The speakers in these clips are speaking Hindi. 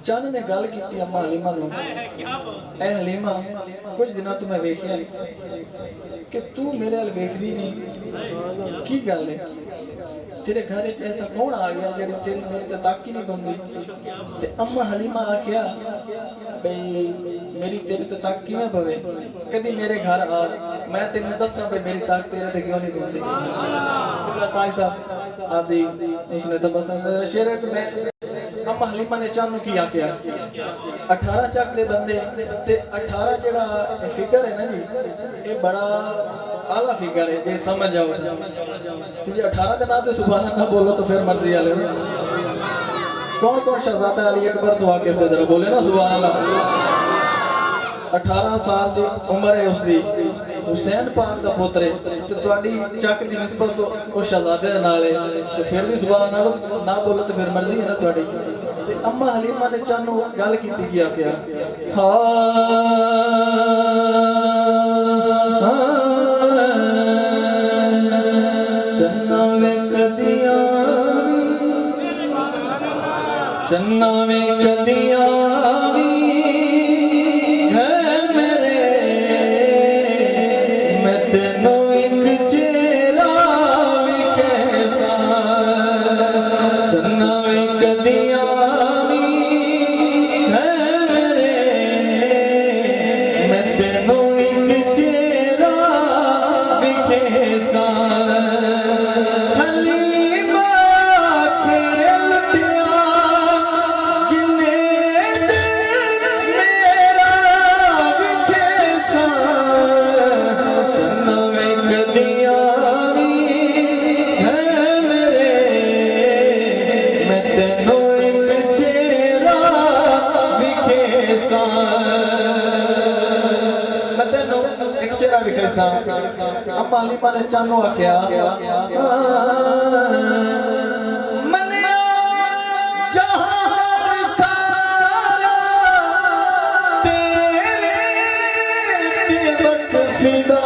चंद ने गल की अम्मा हलीमा नूं, ऐ हलीमा कुछ दिनों तो मैं वेखिया कि तू मेरे अल वेखदी नहीं, की गल है? तेरे घर ऐसा कौन आ गया जेड़ी तेरी मेरी तो तक ही नहीं बनती? ते अम्मा हलीमा आखिया भाई मेरी तेरी तो तक किवें पवे, कदी मेरे घर आ, मैं तेन दसा भाई मेरी तक तेरे ते क्यों नहीं बनती। ताई साहब आदि उसने तो बस शेर में अम्मा हलीमा ने चंद की आखिया 18 चक दे बंदे ते 18 जेड़ा फिगर है ना जी, ये बड़ा आला फिगर है, जे समझ जाओ तो जे 18 के ना तो सुभान अल्लाह बोलो तो फिर मर्जी वाले कौन कौन शहजादा अली अकबर तो आके फिर जरा बोले ना सुभान अल्लाह। 18 साल की उम्र है उसकी, हुसैन पाक का पुत्र है, तो तुहाडी चक की निस्बत तो उस शहजादे दे नाल है, तो फिर भी सुभान अल्लाह ना बोलो तो फिर मर्जी है ना तुहाडी। ते अम्मा हलीमा ने चानू गल कीती कि आखिया चन्ना में कदिया भी है मेरे, मैं तेनों एक चेहरा भी कैसा, चन्ना में कदिया भी है मेरे, मैं तेनों एक चेहरा भी कैसा। अम्मा हलीमा ने चानू आख्या बस फिदा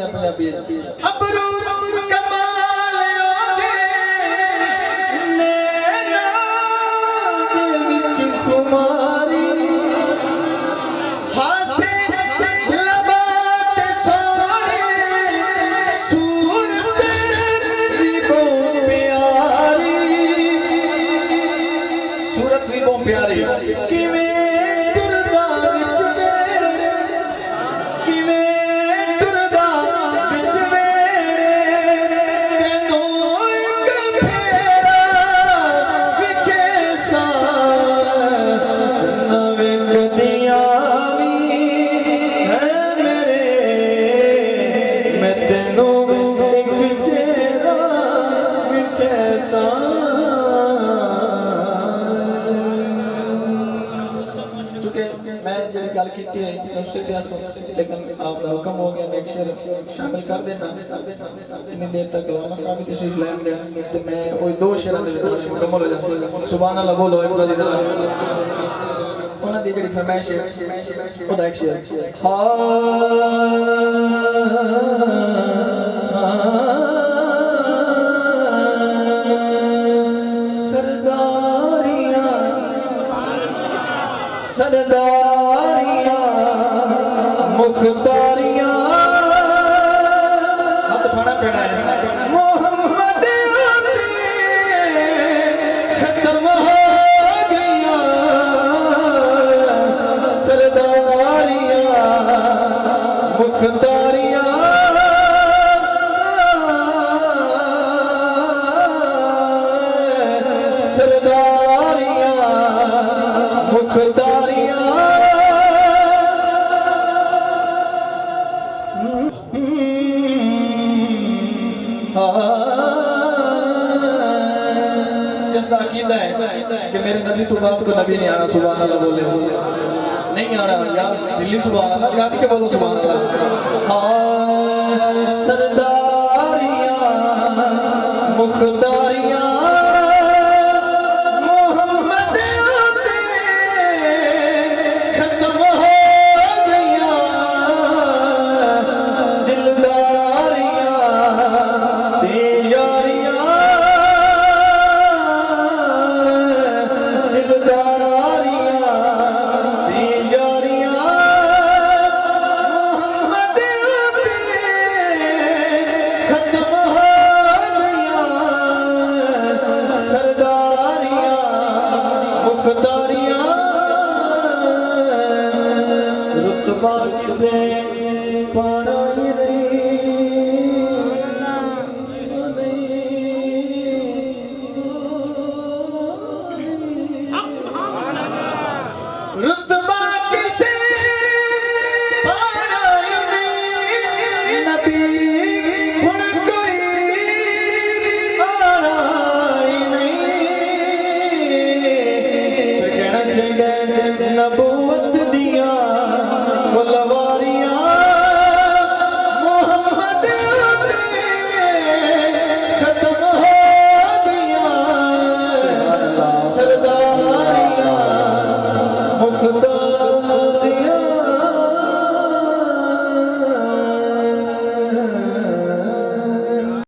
पंजाबी सूरत भी बहुत प्यारी लेकिन आपका हुक्म हो गया, मैं एक शेर शामिल कर देना। इतनी देर तक लामा साहब तशरीफ लाएंगे तो मैं वही दो शेरों के विच मुकम्मल हो जासी। सुभान अल्लाह बोलो एक बार इधर उन्हां दी जेहड़ी फरमाइश है ओदा एक शेर सरदारियां सरदारियां मुख्तारियां हाथ उठाना पैना है मोहम्मद खत्म हो गया सरदारियां मुख्तारियां जिसका अकीदा है कि मेरे नबी तो बाद को नबी नहीं आना, सुभान अल्लाह बोले नहीं आ रहा यार, दिल्ली सुभान अल्लाह गाती के बोलो सुभान अल्लाह। सरदारियां मुख्तारियां रुतबा किसे